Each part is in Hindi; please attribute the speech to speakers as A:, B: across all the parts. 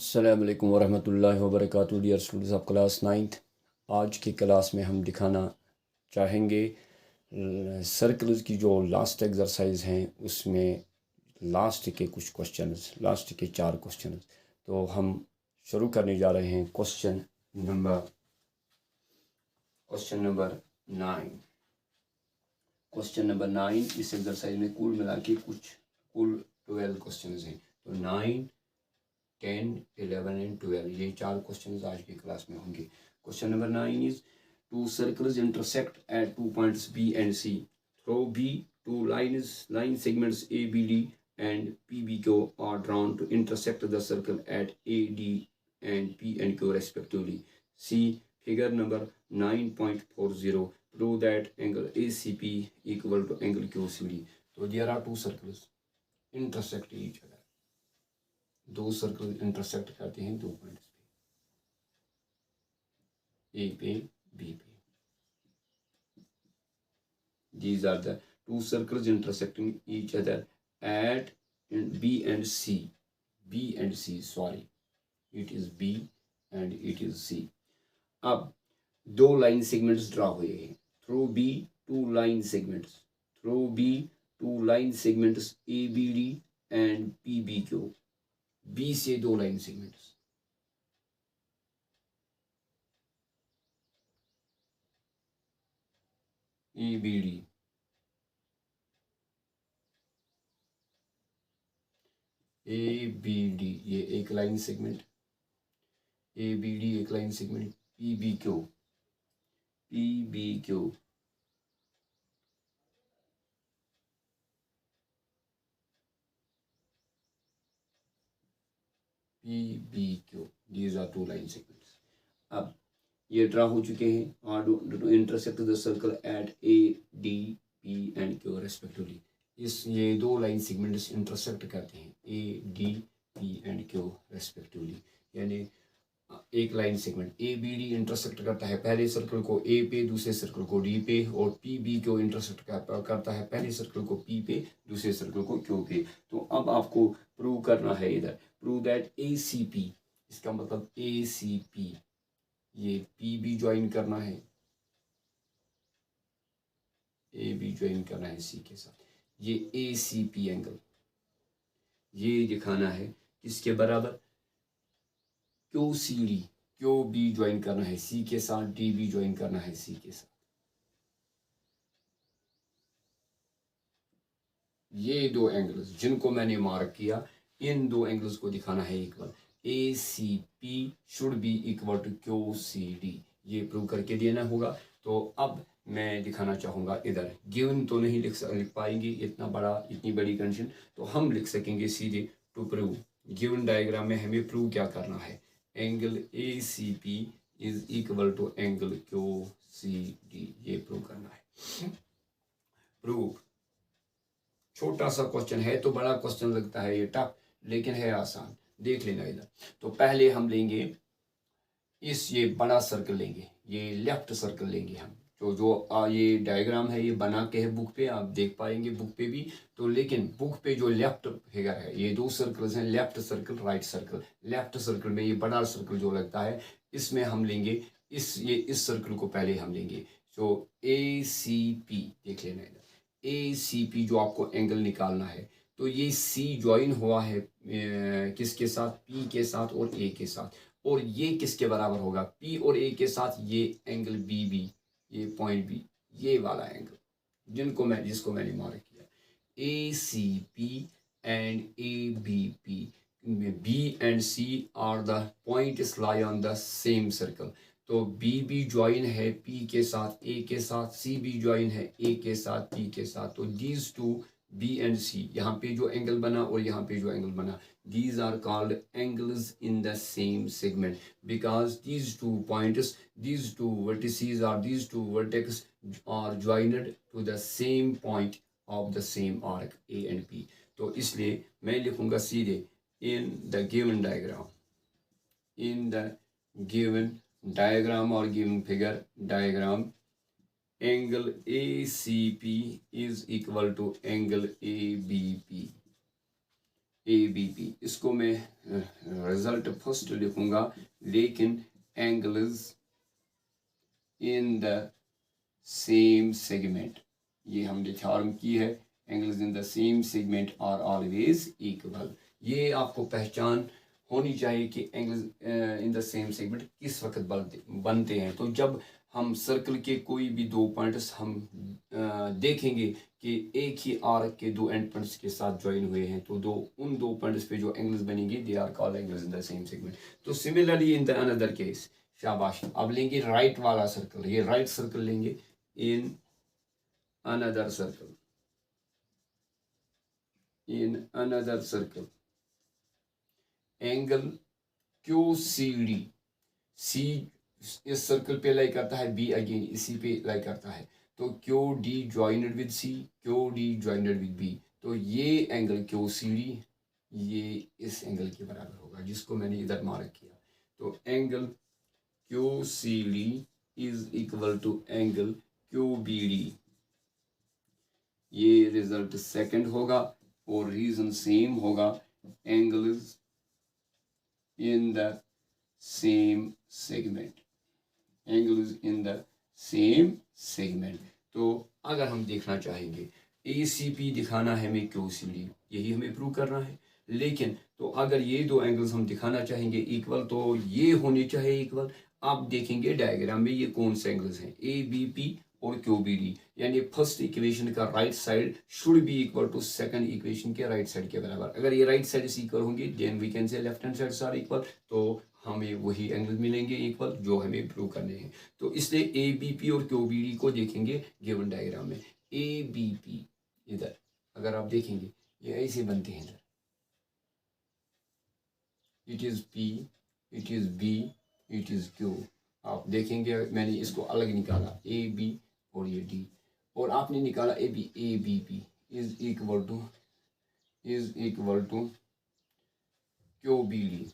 A: अस्सलाम वालेकुम वरहमतुल्लाहि वबरकातुहू। Dear students of class 9th, आज की क्लास में हम दिखाना चाहेंगे सर्कल्स की जो लास्ट एक्सरसाइज हैं उसमें लास्ट के कुछ क्वेश्चंस, लास्ट के 4 क्वेश्चंस। तो हम शुरू करने जा रहे हैं क्वेश्चन नंबर 9। क्वेश्चन नंबर 9 इस एक्सरसाइज में कुल मिला के कुल 12 क्वेश्चंस हैं। तो 9, 10, 11 एंड 12 ये 4 क्वेश्चन आज की क्लास में होंगे। Question number 9 is two circles intersect at 2 points B and C through B two line segments A B D and P B Q are drawn to intersect the circle at A D and P and Q respectively. See figure number 9.40 prove that angle ACP equal to angle QCD। तो there are two circles intersect each other। दो सर्कल इंटरसेक्ट करते हैं 2 पॉइंट्स पे, ए पे बी पे। These are the two circles intersecting each other at B and C। B and C, sorry, it is B and it is C। अब दो लाइन सेगमेंट्स ड्रा हुए हैं through B two line segments, through B two line segments A B D and P B Q. B से दो line segments, A B D, A B D ये एक line segment, A B D एक line segment, P B Q, P B Q, P B Q, these are two line segments. अब ये ड्रा हो चुके हैं are to intersect the circle at A D P and Q respectively. ये दो लाइन सेगमेंट्स इंटरसेक्ट करते हैं A D P and Q respectively. यानी एक line segment A B D intersect करता है पहले सर्कल को ए पे, दूसरे सर्कल को डी पे, और पी बी क्यू इंटरसेक्ट करता है पहले सर्कल को पी पे, दूसरे सर्कल को क्यू पे। तो अब आपको प्रूव करना है इधर, prove that A C P, इसका मतलब ए सी पी, ये पी बी ज्वाइन करना है, ए बी ज्वाइन करना है सी के साथ, ये ए सी पी एंगल ये दिखाना है किसके बराबर, Q C D, Q B join करना है सी के साथ, डी बी ज्वाइन करना है सी के साथ। ये दो एंगल्स जिनको मैंने मार्क किया, इन दो एंगल्स को दिखाना है equal. A C P should be equal to Q C D, ये प्रूव करके देना होगा। तो अब मैं दिखाना चाहूँगा इधर, गिवन तो नहीं लिख पाएंगे इतनी बड़ी कंडीशन, तो हम लिख सकेंगे सीधे टू प्रूव। गिवन डायग्राम में हमें प्रूव क्या करना है, angle A C P is equal to angle Q C D, ये प्रूव करना है। प्रूव छोटा सा क्वेश्चन है तो बड़ा क्वेश्चन लगता है ये टफ, लेकिन है आसान, देख लेना इधर। तो पहले हम लेंगे ये बड़ा सर्कल लेंगे, ये लेफ्ट सर्कल लेंगे हम, जो ये डायग्राम है ये बना के है बुक पे, आप देख पाएंगे बुक पे भी। तो लेकिन बुक पे जो लेफ्ट फिगर है, ये दो सर्कल्स हैं, left circle right circle. Left circle में ये बड़ा सर्कल जो लगता है, इसमें हम लेंगे इस सर्कल को पहले हम लेंगे। तो ए सी पी देख लेना इधर, ए सी पी जो आपको एंगल निकालना है, तो ये सी ज्वाइन हुआ है किसके साथ, पी के साथ और ए के साथ, और ये किसके बराबर होगा, पी और ए के साथ ये एंगल बी बी, ये पॉइंट बी, ये वाला एंगल जिसको मैंने मार्क किया, A C P and A B P, B and C are the points lie on the same circle. तो बी बी ज्वाइन है पी के साथ, ए के साथ, सी बी ज्वाइन है ए के साथ, पी के साथ। तो दीज टू बी एंड सी, यहाँ पे जो एंगल बना और यहाँ पे जो एंगल बना, these are called angles in the same segment because these two points, these two vertices or these two vertex are joined to the same point of the same arc A and P। तो इसलिए मैं लिखूंगा सीधे in the given diagram, in the given diagram or given figure diagram, angle ACP is equal to angle ABP। ABP इसको मैं रिजल्ट फर्स्ट लिखूंगा, लेकिन angles in the same segment, ये हमने थ्योरम की है, angles in the same segment are always equal. ये आपको पहचान होनी चाहिए कि angles in the same segment किस वक्त बनते हैं। तो जब हम सर्कल के कोई भी दो पॉइंट्स हम देखेंगे कि एक ही आर्क के दो एंड पॉइंट्स के साथ ज्वाइन हुए हैं, तो उन दो पॉइंट्स पे जो एंगल्स बनेंगे they are called angles in the same segment. तो similarly in the another case, शाबाश। अब लेंगे राइट वाला सर्कल, ये राइट सर्कल लेंगे, in another circle, in another circle angle Q C D, C इस सर्कल पे लाई करता है, बी अगेन इसी पे लाई करता है, तो Q D jointed with C, Q D jointed with B, तो ये एंगल क्यू सी डी ये इस एंगल के बराबर होगा जिसको मैंने इधर मार्क किया। तो angle Q C D is equal to angle Q B D, ये रिजल्ट सेकंड होगा और रीजन सेम होगा, angles in the same segment, angles in the same segment. तो अगर हम देखना चाहेंगे ACP दिखाना है हमें QCD, यही हमें प्रूव करना है, लेकिन तो अगर ये दो एंगल्स हम दिखाना चाहेंगे इक्वल तो ये होने चाहिए इक्वल। आप देखेंगे डायग्राम में ये कौन से एंगल्स हैं, ABP और QBD, यानी फर्स्ट इक्वेशन का right side should be equal to second equation के राइट साइड के बराबर। अगर ये राइट साइड इक्वल होंगे then we can say left hand side are equal, तो हमें वही एंगल मिलेंगे इक्वल जो हमें प्रूव करने हैं। तो इसलिए ABP और QBD को देखेंगे गिवन डायग्राम में। ABP इधर अगर आप देखेंगे ये ऐसे बनते हैं, इधर it is P, it is B, it is Q। आप देखेंगे मैंने इसको अलग निकाला AB और ये D, और आपने निकाला ABP is equal to QBD,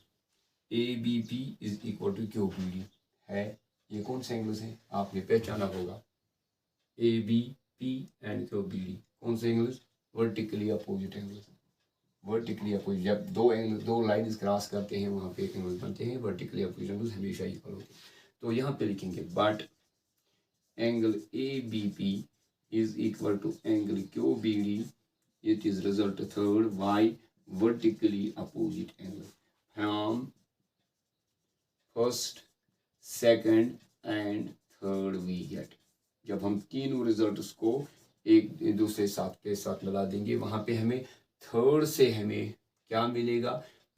A: ABP is equal to QBD है। ये कौन से एंगल्स हैं आपने पहचाना होगा, ABP एंड QBD कौन से angles, vertically opposite angles, vertically opposite. जब दो लाइन्स क्रॉस करते हैं वहाँ पे एंगल्स बनते हैं, वर्टिकली अपोजिट एंगल्स हमेशा इक्वल होते हैं। तो यहाँ पे लिखेंगे but angle ABP is equal to angle QBD, it is result third by vertically opposite angle from first, second and third we get. जब हम तीनों रिजल्ट्स को एक दूसरे के साथ मिला देंगे, वहां पे हमें थर्ड से हमें क्या मिलेगा,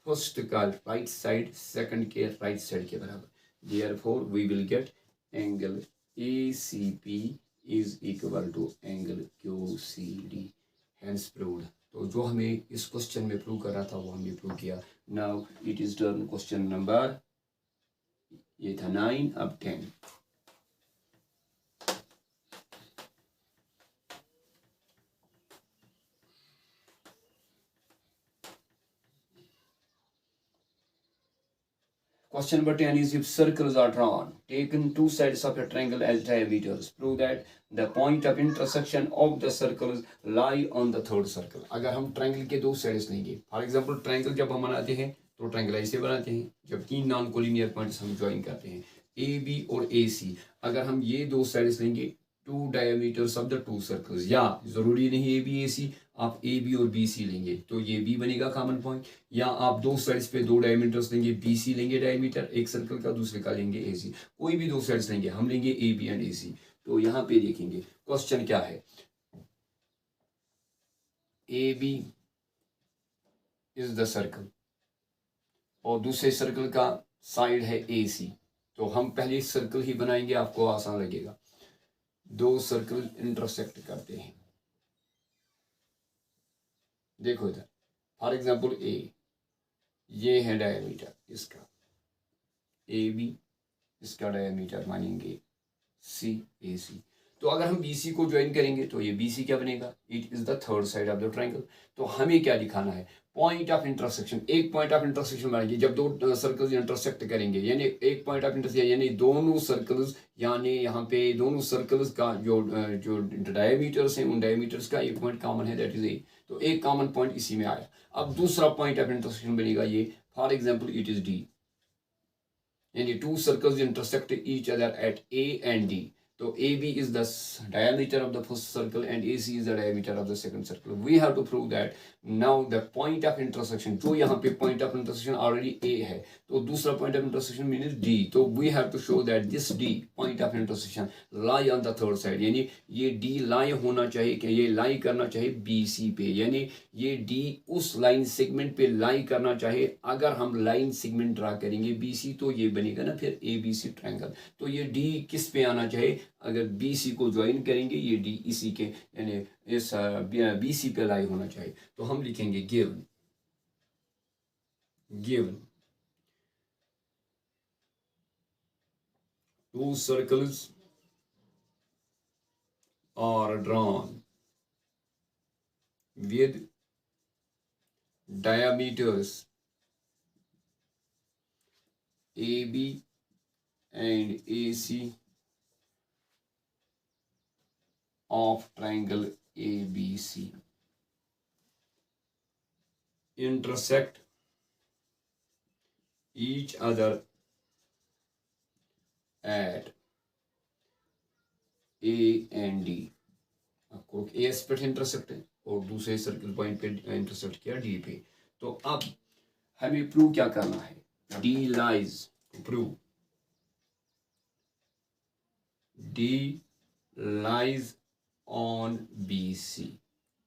A: फर्स्ट का राइट साइड सेकंड के राइट साइड के बराबर। Therefore we will get angle ACP is equal to angle QCD, hence proved. तो जो हमें इस क्वेश्चन में प्रूव करा था वो हमने प्रूव किया। Now it is turn question number, ये था 9, अब 10। Question number 10 is if circles are drawn, taken two sides of a triangle as diameters, prove that the point of intersection of the circles lie on the third circle। अगर हम ट्रायंगल के दो साइड्स लेंगे, फॉर एग्जांपल ट्रायंगल जब हम बनाते हैं तो ट्रायंगल ऐसे बनाते हैं, जब तीन नॉन कोलिनियर पॉइंट्स हम ज्वाइन करते हैं AB और AC। अगर हम ये दो साइड्स लेंगे, two diameters of the two circles, या जरूरी नहीं ABAC, आप AB और BC लेंगे तो ये B बनेगा कॉमन पॉइंट, या आप दो साइड्स पे दो डायमीटर्स लेंगे, BC लेंगे डायमीटर एक सर्कल का, दूसरे का लेंगे AC, कोई भी दो साइड्स लेंगे, हम लेंगे AB एंड AC। तो यहाँ पे देखेंगे क्वेश्चन क्या है, AB इज द सर्कल और दूसरे सर्कल का साइड है AC। तो हम पहले सर्कल ही बनाएंगे, आपको आसान लगेगा। दो सर्कल इंटरसेक्ट करते हैं, देखो इधर फॉर एग्जांपल A, ये है डायमीटर इसका AB, इसका डायमीटर मानेंगे CAC। तो अगर हम BC को ज्वाइन करेंगे तो ये BC क्या बनेगा, it is the third side of the triangle. तो हमें क्या दिखाना है, पॉइंट ऑफ इंटरसेक्शन, एक पॉइंट ऑफ इंटरसेक्शन बनाएंगे जब दो सर्कल्स इंटरसेक्ट करेंगे, यानी एक पॉइंट ऑफ इंटरसेक्शन, यानी दोनों सर्कल्स, यानी यहाँ पे दोनों सर्कल्स का जो डायमीटर्स हैं उन डायमीटर्स का एक पॉइंट कॉमन है, दैट इज A। तो एक कॉमन पॉइंट इसी में आया। अब दूसरा पॉइंट ऑफ इंटरसेक्शन बनेगा ये, for example it is D, यानी two circles intersect each other at A and D. तो AB is the diameter of the first circle and AC is the diameter of the second circle. We have to prove that now the point of intersection, जो यहाँ पे point of intersection already A है, तो दूसरा point of intersection means D. तो we have to show that this D point of intersection lie on the third side. यानी ये D lie होना चाहिए कि ये lie करना चाहिए BC पे, यानी ये D उस लाइन सेगमेंट पे लाई करना चाहिए. अगर हम लाइन सेगमेंट ड्रा करेंगे BC तो ये बनेगा ना फिर ABC ट्रायंगल. तो ये D किस पे आना चाहिए, अगर BC को ज्वाइन करेंगे ये D इसी के यानी इस BC पे लाई होना चाहिए. तो हम लिखेंगे given two circles are drawn with diameters AB and AC of triangle ABC intersect each other at A and D. आपको A पे इंटरसेक्ट है और दूसरे सर्कल पॉइंट पे इंटरसेक्ट किया D पे. तो अब हमें प्रूव क्या करना है, D lies prove D lies on BC,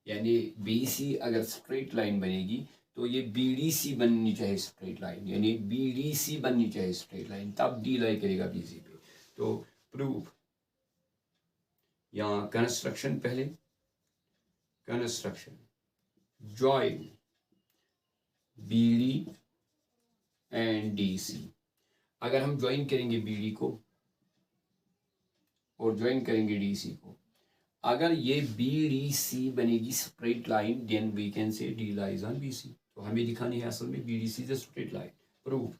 A: यानी BC अगर स्ट्रेट लाइन बनेगी तो ये BDC बननी चाहिए स्ट्रेट लाइन, यानी BDC बननी चाहिए स्ट्रेट लाइन, तब D लाई करेगा BC पे. तो प्रूफ यहाँ कंस्ट्रक्शन, पहले construction join BD and DC. अगर हम ज्वाइन करेंगे BD को और ज्वाइन करेंगे DC को, अगर ये BDC बनेगी straight line then we can say D lies on BC. तो हमें दिखानी है असल में BDC is a straight line. Proof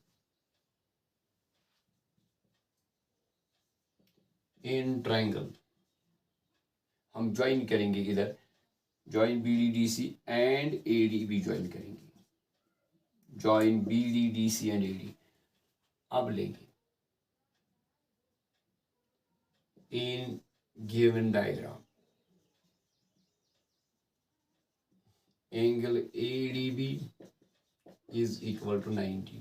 A: in triangle हम ज्वाइन करेंगे, इधर ज्वाइन BDDC एंड AD भी ज्वाइन करेंगे, ज्वाइन BDDC एंड AD. अब लेंगे in given diagram angle ADB is equal to 90.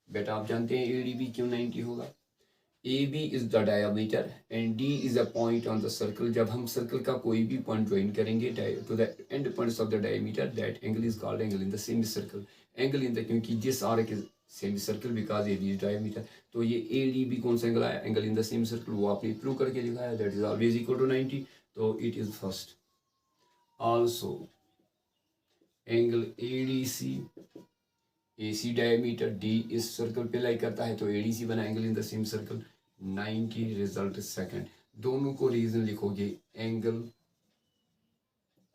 A: बेटा आप जानते हैं ADB क्यों 90 होगा. AB is the diameter and D is a point on the circle. जब हम सर्कल का कोई भी पॉइंट ज्वाइन करेंगे to the end points of the diameter, that angle is called angle in the semicircle. Angle in the, क्योंकि जिस arc is semicircle because AB is diameter, तो ये ADB कौन सा एंगल आया, angle in the semicircle, वो आपने प्रूव करके दिखाया, that is always equal to 90. तो it is first. Also angle ADC, AC diameter, D इस सर्कल पे लाई करता है तो ADC बना angle in the same circle 90. Result second. दोनों को रीजन लिखोगे angle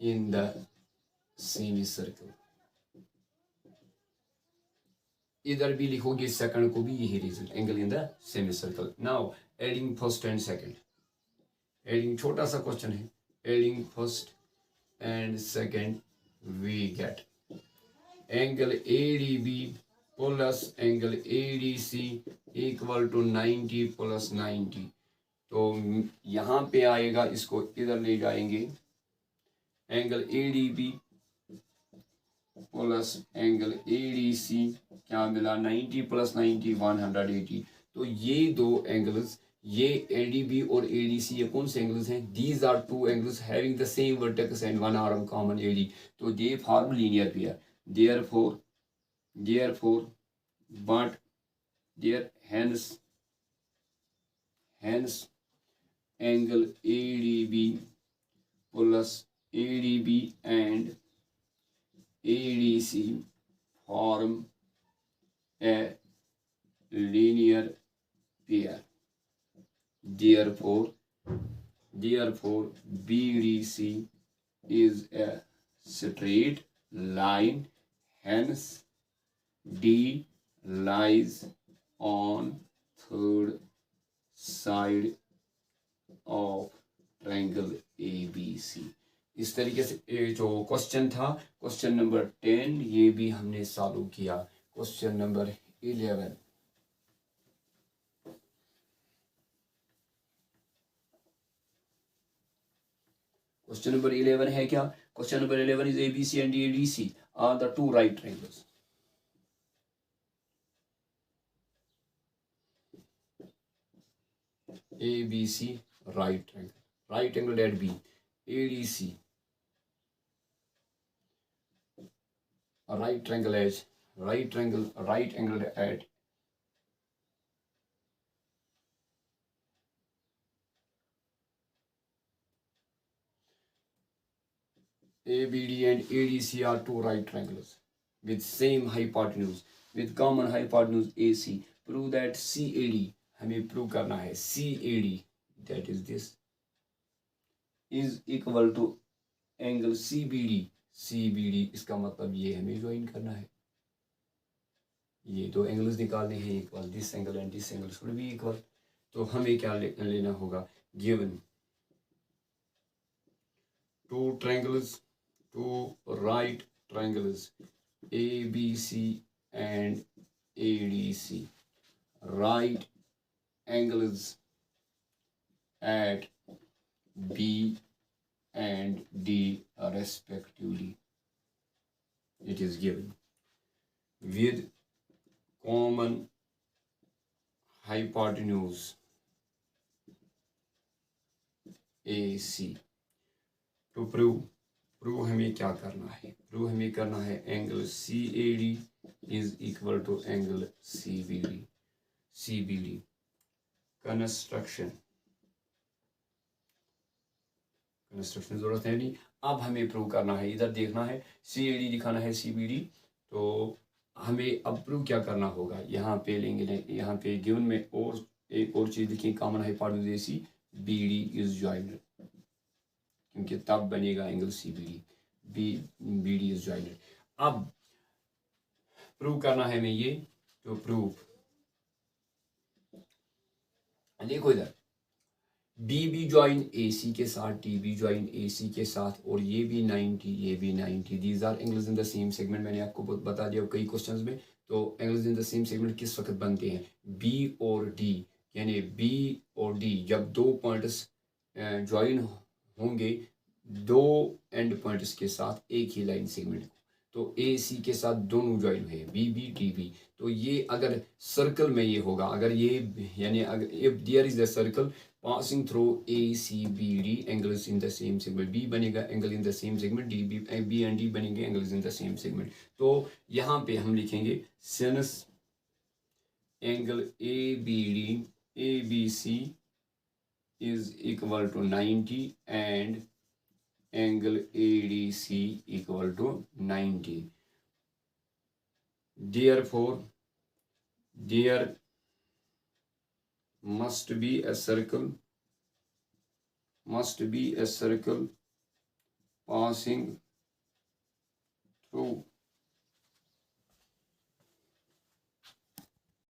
A: in the semicircle, इधर भी लिखोगे सेकंड को भी यही reason angle in the semicircle. Now adding first and second, adding छोटा सा क्वेश्चन है, adding first and second we get angle ADB plus angle ADC equal to 90 plus 90. तो यहाँ पे आएगा, इसको इधर ले जाएंगे, angle ADB plus angle ADC क्या मिला, 90 प्लस 90 180. तो ये दो एंगल्स, ये ADB और ADC ये कौन से एंगल्स हैं, these are two angles having the same vertex and one arm common AD. तो they form linear pair, therefore but there hence angle ADB plus ADB and ADC form a linear pair. Therefore BDC is a straight line, hence D lies on third side of triangle ABC. इस तरीके से जो क्वेश्चन था, क्वेश्चन नंबर 10, ये भी हमने सॉल्व किया. Question number 11। क्वेश्चन नंबर 11 है क्या? Question number 11 is ABC and ADC are the two right triangles. ABC right triangle, right angled at B. ADC a right triangle as right angled at ABD and ADC are two right triangles with same hypotenuse, with common hypotenuse AC. Prove that CAD, हमें प्रूव करना है CAD, that is this, is equal to angle CBD. CBD इसका मतलब ये हमें ज्वाइन करना है, ये दो एंगल्स निकालने हैं equal, this angle and this angle should be equal. तो हमें क्या लेना होगा? Given two triangles, two right triangles ABC and ADC, right angles at B and D respectively. It is given with common hypotenuse AC. To prove हमें क्या करना है? प्रूव हमें करना है angle CAD is equal to angle CBD. Construction जरूरत है नहीं, अब हमें प्रूव करना है, इधर देखना है CAD दिखाना है CBD। तो हमें अब प्रूव क्या करना होगा? यहाँ पे लेंगे, यहाँ पे गिवन में और एक और चीज लिखें, common hypotenuse AC, BD is joint, क्योंकि तब बनेगा angle CBD, BD is jointed. अब प्रूव करना है हमें ये, तो प्रूव देखो इधर BB ज्वाइन AC के साथ, DB ज्वाइन AC के साथ, और ये भी 90, ये भी 90, these are angles in the same segment. मैंने आपको बता दिया कई क्वेश्चंस में। तो angles in the same segment किस वक्त बनते हैं? B और D, यानी B और D जब दो पॉइंट्स ज्वाइन होंगे दो एंड पॉइंट्स के साथ एक ही लाइन सेगमेंट, तो AC के साथ दोनों ज्वाइन हुए BB DB। तो ये अगर सर्कल में ये होगा, अगर ये यानी अगर if there is a circle passing through ACBD angles in the same segment, B बनेगा angle in the same segment, B and D बनेंगे angles in the same segment. तो यहाँ पे हम लिखेंगे since angle ABD ABC is equal to 90 and angle ADC equal to 90. Therefore, there must be a circle passing through